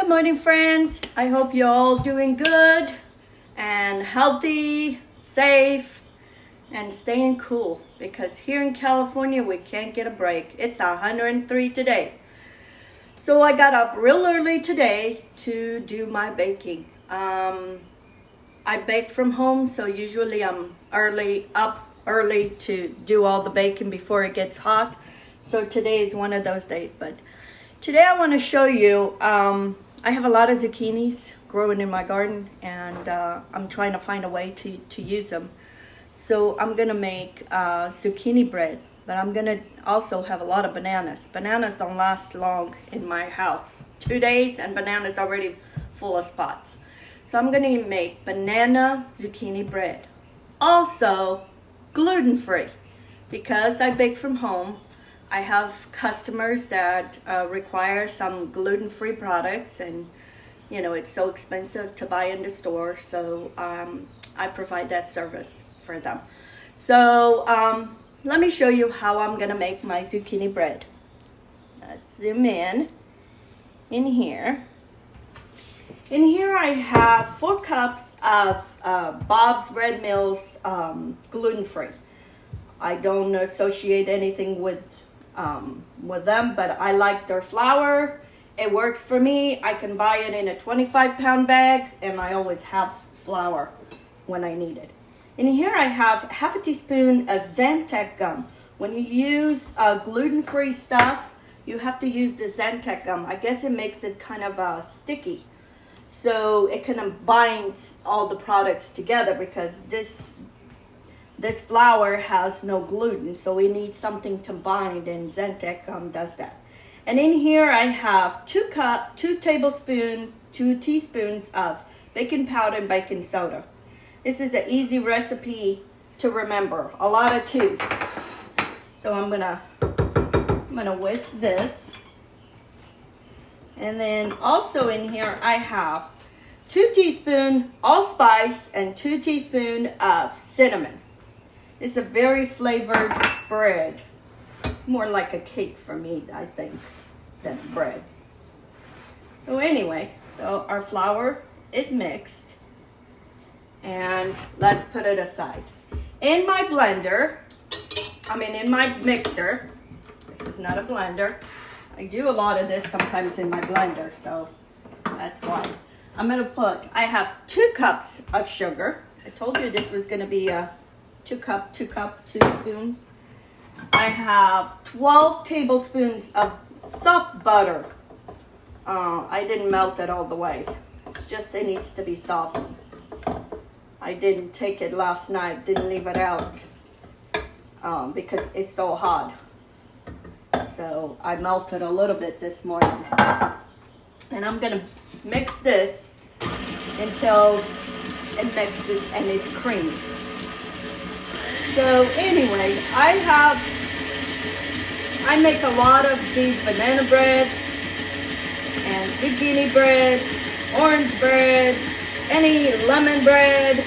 Good morning, friends. I hope you're all doing good and healthy, safe, and staying cool, because here in California we can't get a break. It's 103 today. So I got up real early today to do my baking. I bake from home, so usually I'm up early to do all the baking before it gets hot. So today is one of those days. But today I want to show you, I have a lot of zucchinis growing in my garden, and I'm trying to find a way to use them. So I'm going to make zucchini bread, but I'm going to also have a lot of bananas. Bananas don't last long in my house. 2 days and bananas already full of spots. So I'm going to make banana zucchini bread. Also gluten-free, because I bake from home. I have customers that require some gluten-free products, and you know it's so expensive to buy in the store, so I provide that service for them. So let me show you how I'm gonna make my zucchini bread. Let's zoom in here. In here I have 4 cups of Bob's Red Mill's gluten-free. I don't associate anything with them, but I like their flour. It works for me. I can buy it in a 25-pound bag, and I always have flour when I need it. In here I have half a teaspoon of xanthan gum. When you use gluten-free stuff, you have to use the xanthan gum. I guess it makes it kind of sticky, so it kind of binds all the products together, because this flour has no gluten, so we need something to bind, and xanthan gum does that. And in here I have 2 teaspoons of baking powder and baking soda. This is an easy recipe to remember, a lot of 2s. So I'm gonna whisk this. And then also in here I have 2 teaspoons allspice and 2 teaspoons of cinnamon. It's a very flavored bread. It's more like a cake for me, I think, than bread. So anyway, so our flour is mixed, and let's put it aside. In my mixer, this is not a blender. I do a lot of this sometimes in my blender, so that's why. I have 2 cups of sugar. I told you this was gonna be a 2 spoons. I have 12 tablespoons of soft butter. I didn't melt it all the way. It's just it needs to be soft. I didn't take it last night, didn't leave it out because it's so hot. So I melted a little bit this morning. And I'm gonna mix this until it mixes and it's creamy. So anyway, I make a lot of these banana breads and zucchini breads, orange breads, any lemon bread,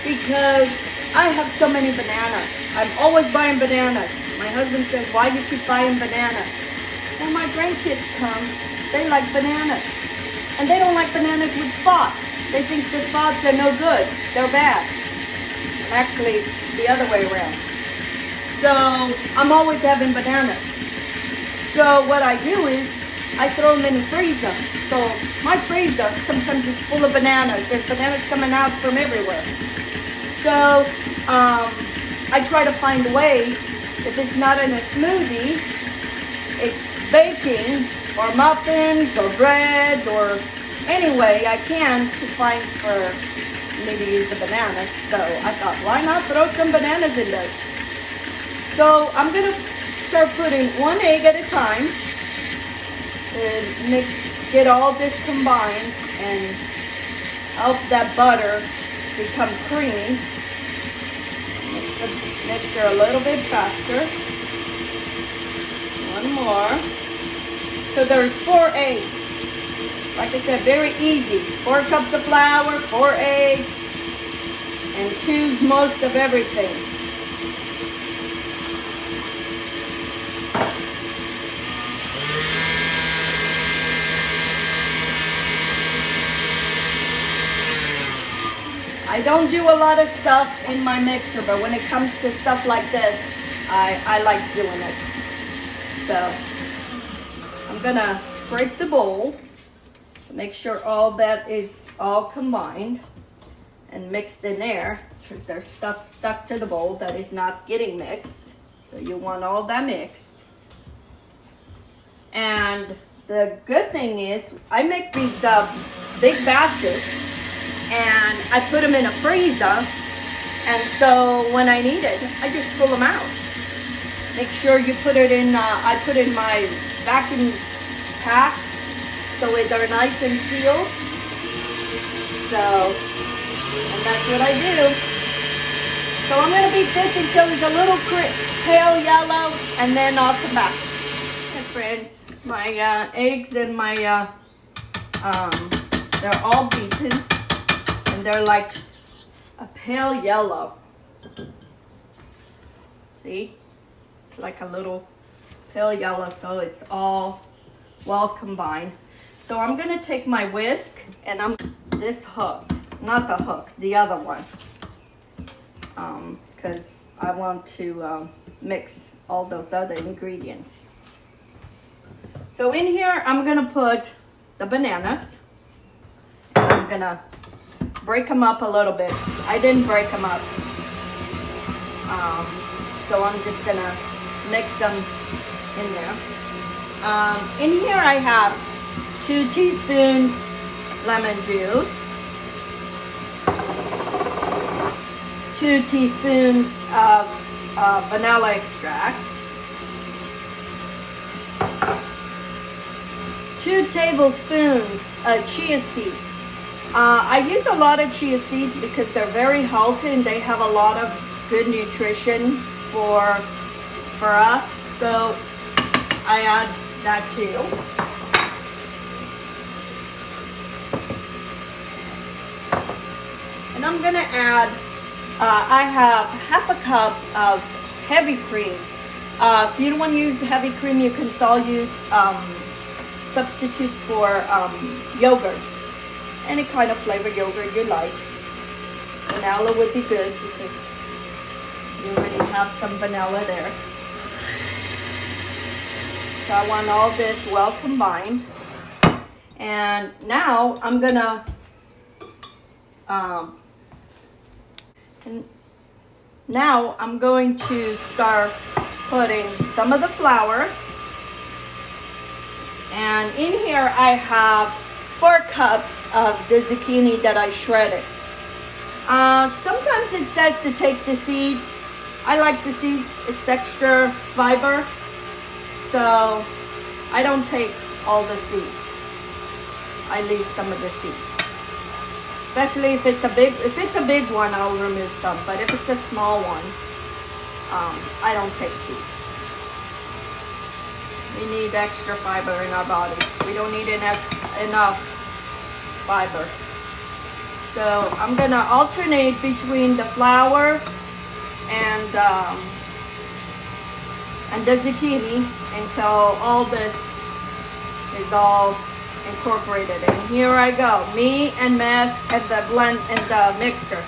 because I have so many bananas. I'm always buying bananas. My husband says, why do you keep buying bananas? When my grandkids come, they like bananas. And they don't like bananas with spots. They think the spots are no good. They're bad. Actually, it's the other way around. So I'm always having bananas. So what I do is I throw them in the freezer. So my freezer sometimes is full of bananas. There's bananas coming out from everywhere. So I try to find ways, if it's not in a smoothie, it's baking or muffins or bread or any way I can to find for me to use the bananas. So I thought, why not throw some bananas in this? So I'm going to start putting 1 egg at a time to get all this combined and help that butter become creamy. Mix the mixture a little bit faster. 1 more. So there's 4 eggs. Like I said, very easy. 4 cups of flour, 4 eggs, and choose most of everything. I don't do a lot of stuff in my mixer, but when it comes to stuff like this, I like doing it. So I'm gonna scrape the bowl to make sure all that is all combined and mixed in there, because there's stuff stuck to the bowl that is not getting mixed. So you want all that mixed. And the good thing is I make these big batches and I put them in a freezer, and so when I need it, I just pull them out. Make sure you put it in, I put in my vacuum pack so they're nice and sealed. So, and that's what I do. So I'm going to beat this until it's a little pale yellow, and then I'll come back. Okay, friends, my eggs and my, they're all beaten, and they're like a pale yellow. See? It's like a little pale yellow, so it's all well combined. So I'm going to take my whisk, and this hook, not the hook, the other one. Because I want to mix all those other ingredients. So in here, I'm gonna put the bananas. And I'm gonna break them up a little bit. I didn't break them up. So I'm just gonna mix them in there. In here I have 2 teaspoons lemon juice. 2 teaspoons of vanilla extract, 2 tablespoons of chia seeds. I use a lot of chia seeds because they're very healthy and they have a lot of good nutrition for us. So I add that too. And I'm gonna add I have half a cup of heavy cream. If you don't want to use heavy cream, you can still use substitute for yogurt. Any kind of flavored yogurt you like. Vanilla would be good because you already have some vanilla there. So I want all this well combined. And now I'm gonna now I'm going to start putting some of the flour. And in here I have 4 cups of the zucchini that I shredded. Sometimes it says to take the seeds. I like the seeds, it's extra fiber. So I don't take all the seeds. I leave some of the seeds. Especially if it's a big one, I'll remove some. But if it's a small one, I don't take seeds. We need extra fiber in our bodies. We don't need enough fiber. So I'm gonna alternate between the flour and the zucchini until all this is all incorporated. And here I go, me and mess and the blend and the mixer.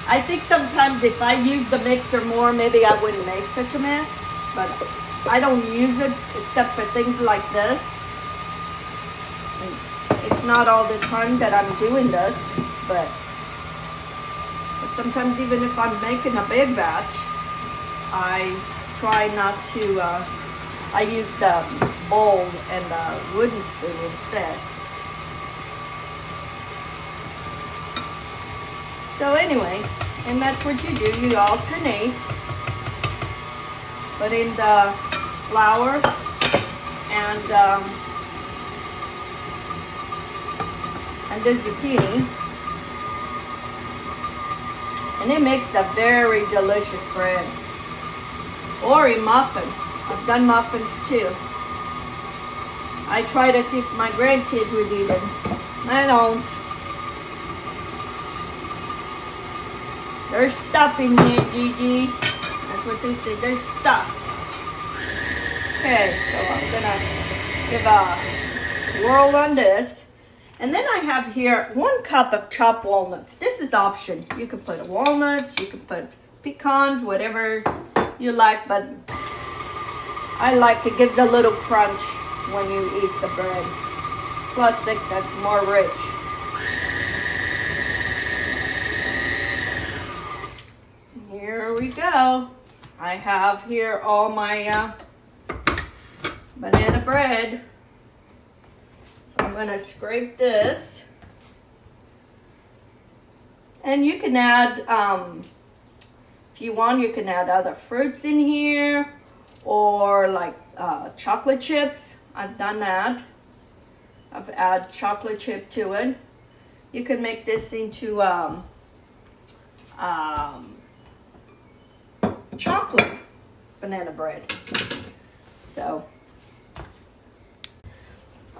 I think sometimes if I use the mixer more, maybe I wouldn't make such a mess, but I don't use it except for things like this. And it's not all the time that I'm doing this, but sometimes even if I'm making a big batch, I try not to, I use the bowl and the wooden spoon instead. So anyway, and that's what you do. You alternate. Put in the flour and the zucchini. And it makes a very delicious bread. Or in muffins. I've done muffins too. I try to see if my grandkids would eat it. I don't. There's stuff in here, Gigi. That's what they say. There's stuff. Okay, so I'm gonna give a whirl on this. And then I have here 1 cup of chopped walnuts. This is option. You can put walnuts, you can put pecans, whatever you like, but I like it. Gives a little crunch when you eat the bread. Plus makes it more rich. Here we go. I have here all my banana bread. So I'm gonna scrape this. And you can add, if you want, you can add other fruits in here, or like chocolate chips. I've done that. I've added chocolate chip to it. You can make this into chocolate banana bread. So,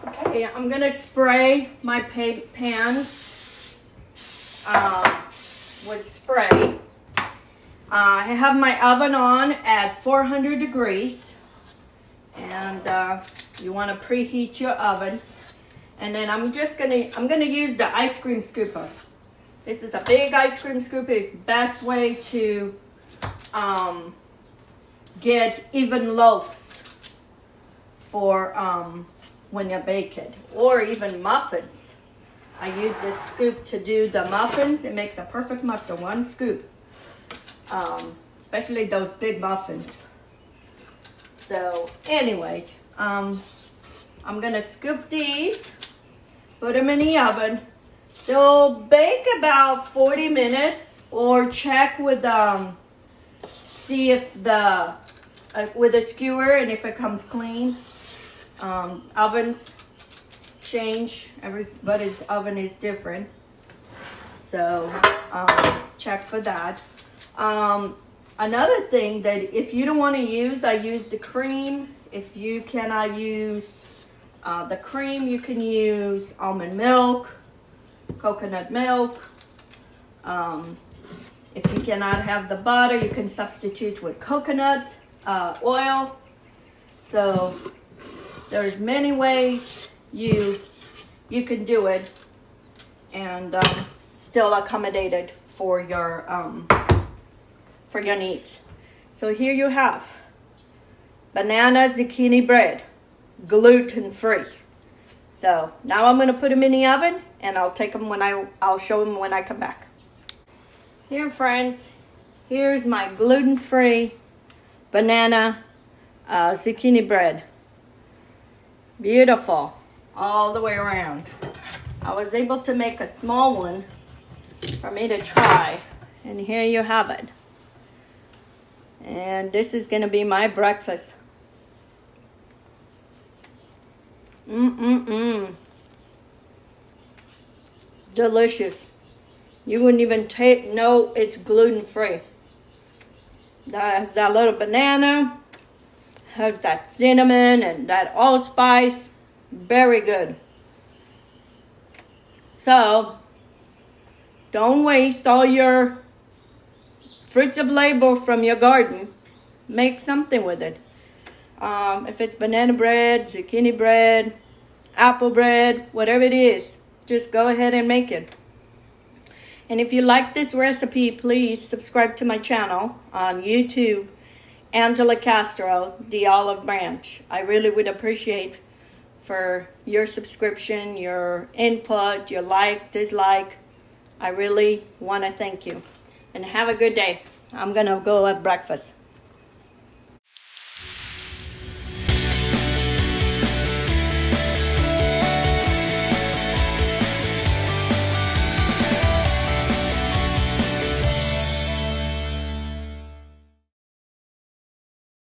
okay, I'm gonna spray my pans with spray. I have my oven on at 400 degrees, and you want to preheat your oven. And then I'm gonna use the ice cream scooper. This is a big ice cream scooper. It's the best way to get even loaves for when you bake it, or even muffins. I use this scoop to do the muffins. It makes a perfect muffin, 1 scoop. Especially those big muffins. So anyway, I'm gonna scoop these, put them in the oven. They'll bake about 40 minutes, or check with see if the with a skewer and if it comes clean. Ovens change. Everybody's oven is different, so check for that. Another thing that if you don't want to use, I use the cream. If you cannot use the cream, you can use almond milk, coconut milk. If you cannot have the butter, you can substitute with coconut oil. So there's many ways you can do it and still accommodate it for your needs. So here you have banana zucchini bread, gluten-free. So now I'm gonna put them in the oven, and I'll take them I'll show them when I come back. Here, friends, here's my gluten-free banana zucchini bread. Beautiful, all the way around. I was able to make a small one for me to try, and here you have it. And this is gonna be my breakfast. Delicious. You wouldn't even know it's gluten-free. That has that little banana, has that cinnamon and that allspice. Very good. So, don't waste all your fruits of labor from your garden. Make something with it. If it's banana bread, zucchini bread, apple bread, whatever it is, just go ahead and make it. And if you like this recipe, please subscribe to my channel on YouTube, Angela Castro, the Olive Branch. I really would appreciate for your subscription, your input, your like, dislike. I really want to thank you. And have a good day. I'm going to go have breakfast.